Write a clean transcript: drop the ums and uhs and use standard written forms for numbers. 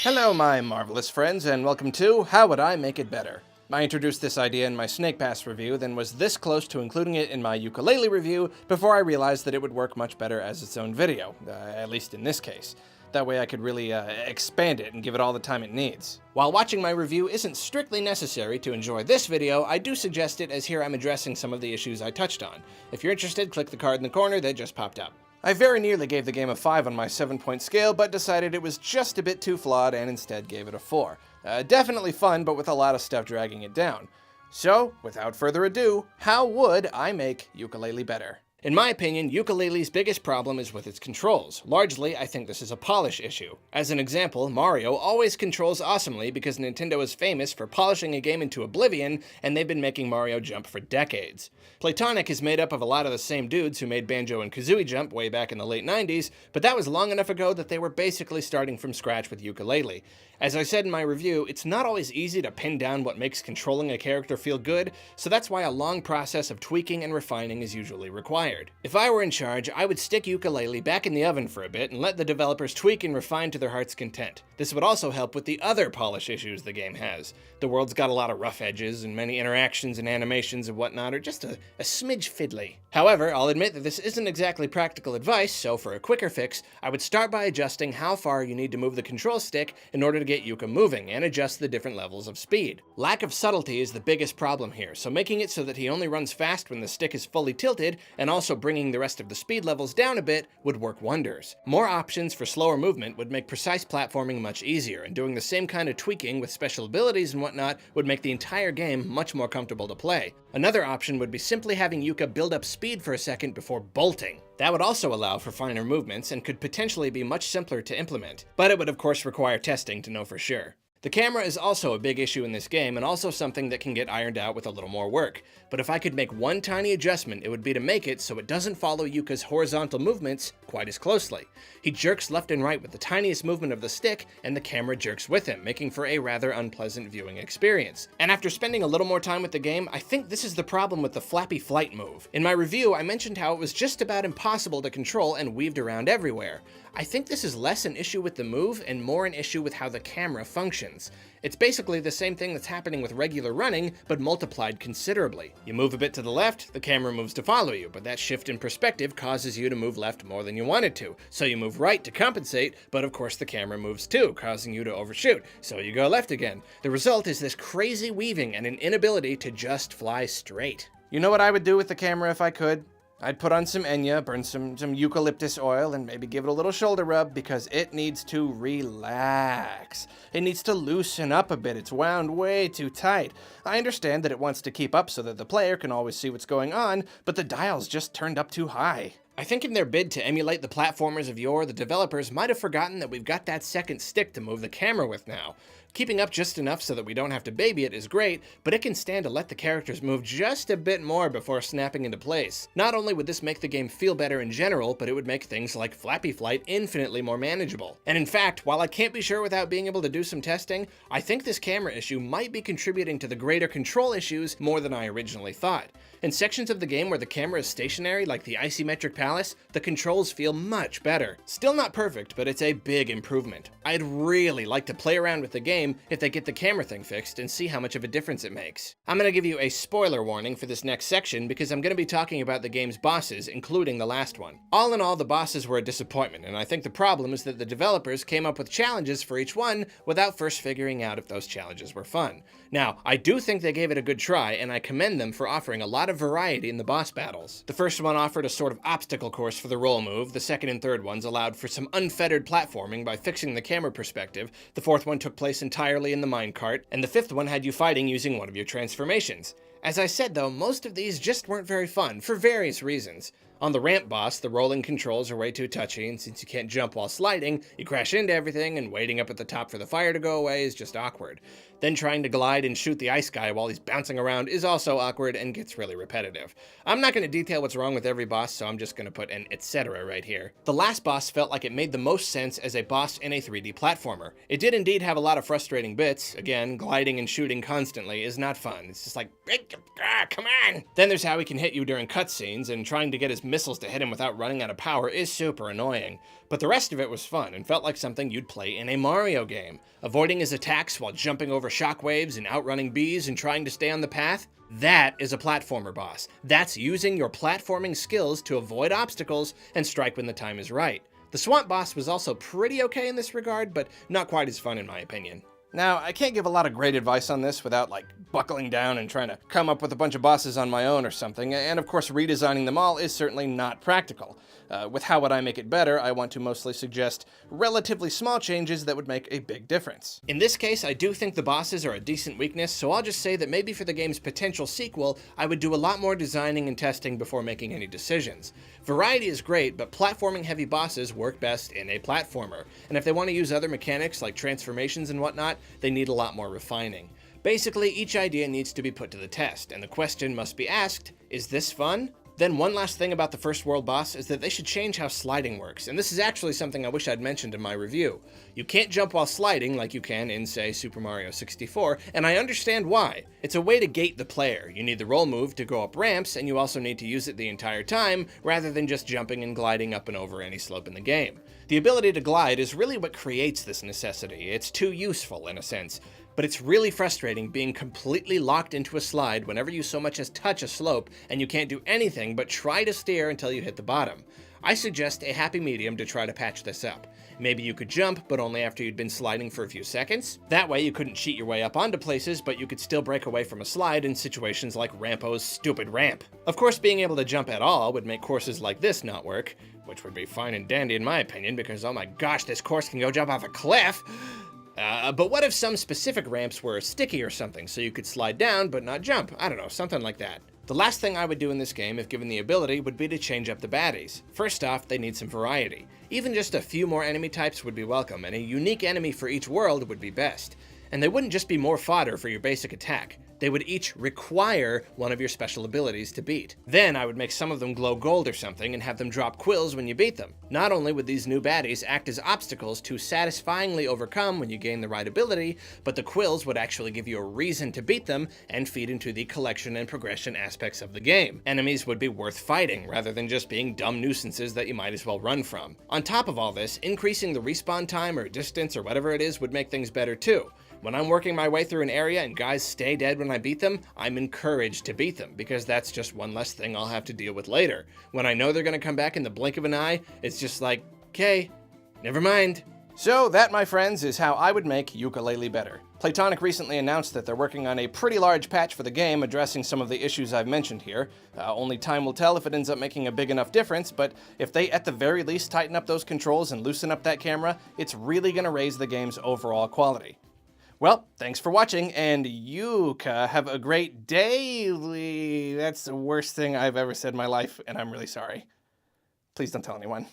Hello, my marvelous friends, and welcome to How Would I Make It Better? I introduced this idea in my Snake Pass review, then was this close to including it in my Yooka Laylee review before I realized that it would work much better as its own video, at least in this case. That way I could really expand it and give it all the time it needs. While watching my review isn't strictly necessary to enjoy this video, I do suggest it as here I'm addressing some of the issues I touched on. If you're interested, click the card in the corner that just popped up. I very nearly gave the game a 5 on my 7-point scale, but decided it was just a bit too flawed and instead gave it a 4. Definitely fun, but with a lot of stuff dragging it down. So, without further ado, how would I make Yooka Laylee better? In my opinion, Yooka Laylee's biggest problem is with its controls. Largely, I think this is a polish issue. As an example, Mario always controls awesomely because Nintendo is famous for polishing a game into oblivion, and they've been making Mario jump for decades. Playtonic is made up of a lot of the same dudes who made Banjo and Kazooie jump way back in the late 90s, but that was long enough ago that they were basically starting from scratch with Yooka Laylee. As I said in my review, it's not always easy to pin down what makes controlling a character feel good, so that's why a long process of tweaking and refining is usually required. If I were in charge, I would stick Yooka Laylee back in the oven for a bit and let the developers tweak and refine to their heart's content. This would also help with the other polish issues the game has. The world's got a lot of rough edges, and many interactions and animations and whatnot are just a smidge fiddly. However, I'll admit that this isn't exactly practical advice, so for a quicker fix, I would start by adjusting how far you need to move the control stick in order to get Yooka moving, and adjust the different levels of speed. Lack of subtlety is the biggest problem here, so making it so that he only runs fast when the stick is fully tilted, and also bringing the rest of the speed levels down a bit, would work wonders. More options for slower movement would make precise platforming much easier, and doing the same kind of tweaking with special abilities and whatnot would make the entire game much more comfortable to play. Another option would be simply having Yooka build up speed for a second before bolting. That would also allow for finer movements and could potentially be much simpler to implement, but it would of course require testing to know for sure. The camera is also a big issue in this game, and also something that can get ironed out with a little more work. But if I could make one tiny adjustment, it would be to make it so it doesn't follow Yooka's horizontal movements quite as closely. He jerks left and right with the tiniest movement of the stick, and the camera jerks with him, making for a rather unpleasant viewing experience. And after spending a little more time with the game, I think this is the problem with the flappy flight move. In my review, I mentioned how it was just about impossible to control and weaved around everywhere. I think this is less an issue with the move and more an issue with how the camera functions. It's basically the same thing that's happening with regular running, but multiplied considerably. You move a bit to the left, the camera moves to follow you, but that shift in perspective causes you to move left more than you wanted to. So you move right to compensate, but of course the camera moves too, causing you to overshoot. So you go left again. The result is this crazy weaving and an inability to just fly straight. You know what I would do with the camera if I could? I'd put on some Enya, burn some eucalyptus oil, and maybe give it a little shoulder rub because it needs to relax. It needs to loosen up a bit. It's wound way too tight. I understand that it wants to keep up so that the player can always see what's going on, but the dial's just turned up too high. I think in their bid to emulate the platformers of yore, the developers might have forgotten that we've got that second stick to move the camera with now. Keeping up just enough so that we don't have to baby it is great, but it can stand to let the characters move just a bit more before snapping into place. Not only would this make the game feel better in general, but it would make things like Flappy Flight infinitely more manageable. And in fact, while I can't be sure without being able to do some testing, I think this camera issue might be contributing to the greater control issues more than I originally thought. In sections of the game where the camera is stationary, like the Isometric Palace, the controls feel much better. Still not perfect, but it's a big improvement. I'd really like to play around with the game if they get the camera thing fixed and see how much of a difference it makes. I'm going to give you a spoiler warning for this next section because I'm going to be talking about the game's bosses, including the last one. All in all, the bosses were a disappointment, and I think the problem is that the developers came up with challenges for each one without first figuring out if those challenges were fun. Now, I do think they gave it a good try, and I commend them for offering a lot of variety in the boss battles. The first one offered a sort of obstacle course for the roll move, the second and third ones allowed for some unfettered platforming by fixing the camera perspective, the fourth one took place entirely in the minecart, and the fifth one had you fighting using one of your transformations. As I said though, most of these just weren't very fun, for various reasons. On the ramp boss, the rolling controls are way too touchy, and since you can't jump while sliding, you crash into everything, and waiting up at the top for the fire to go away is just awkward. Then trying to glide and shoot the ice guy while he's bouncing around is also awkward and gets really repetitive. I'm not going to detail what's wrong with every boss, so I'm just going to put an etc. right here. The last boss felt like it made the most sense as a boss in a 3D platformer. It did indeed have a lot of frustrating bits. Again, gliding and shooting constantly is not fun. It's just like, come on! Then there's how he can hit you during cutscenes, and trying to get as missiles to hit him without running out of power is super annoying, but the rest of it was fun and felt like something you'd play in a Mario game. Avoiding his attacks while jumping over shockwaves and outrunning bees and trying to stay on the path, that is a platformer boss. That's using your platforming skills to avoid obstacles and strike when the time is right. The swamp boss was also pretty okay in this regard, but not quite as fun in my opinion. Now, I can't give a lot of great advice on this without, like, buckling down and trying to come up with a bunch of bosses on my own or something, and of course redesigning them all is certainly not practical. With How Would I Make It Better, I want to mostly suggest relatively small changes that would make a big difference. In this case, I do think the bosses are a decent weakness, so I'll just say that maybe for the game's potential sequel, I would do a lot more designing and testing before making any decisions. Variety is great, but platforming-heavy bosses work best in a platformer, and if they want to use other mechanics like transformations and whatnot, they need a lot more refining. Basically, each idea needs to be put to the test, and the question must be asked, is this fun? Then one last thing about the first world boss is that they should change how sliding works, and this is actually something I wish I'd mentioned in my review. You can't jump while sliding like you can in, say, Super Mario 64, and I understand why. It's a way to gate the player. You need the roll move to go up ramps, and you also need to use it the entire time, rather than just jumping and gliding up and over any slope in the game. The ability to glide is really what creates this necessity. It's too useful, in a sense. But it's really frustrating being completely locked into a slide whenever you so much as touch a slope and you can't do anything but try to steer until you hit the bottom. I suggest a happy medium to try to patch this up. Maybe you could jump, but only after you'd been sliding for a few seconds. That way you couldn't cheat your way up onto places, but you could still break away from a slide in situations like Rampo's stupid ramp. Of course, being able to jump at all would make courses like this not work, which would be fine and dandy in my opinion, because oh my gosh, this course can go jump off a cliff! But what if some specific ramps were sticky or something, so you could slide down but not jump? I don't know, something like that. The last thing I would do in this game, if given the ability, would be to change up the baddies. First off, they need some variety. Even just a few more enemy types would be welcome, and a unique enemy for each world would be best. And they wouldn't just be more fodder for your basic attack. They would each require one of your special abilities to beat. Then I would make some of them glow gold or something and have them drop quills when you beat them. Not only would these new baddies act as obstacles to satisfyingly overcome when you gain the right ability, but the quills would actually give you a reason to beat them and feed into the collection and progression aspects of the game. Enemies would be worth fighting rather than just being dumb nuisances that you might as well run from. On top of all this, increasing the respawn time or distance or whatever it is would make things better too. When I'm working my way through an area and guys stay dead when I beat them, I'm encouraged to beat them, because that's just one less thing I'll have to deal with later. When I know they're gonna come back in the blink of an eye, it's just like, okay, never mind. So that, my friends, is how I would make Yooka Laylee better. Playtonic recently announced that they're working on a pretty large patch for the game addressing some of the issues I've mentioned here. Only time will tell if it ends up making a big enough difference, but if they at the very least tighten up those controls and loosen up that camera, it's really gonna raise the game's overall quality. Well, thanks for watching, and Yooka, have a great day. That's the worst thing I've ever said in my life, and I'm really sorry. Please don't tell anyone.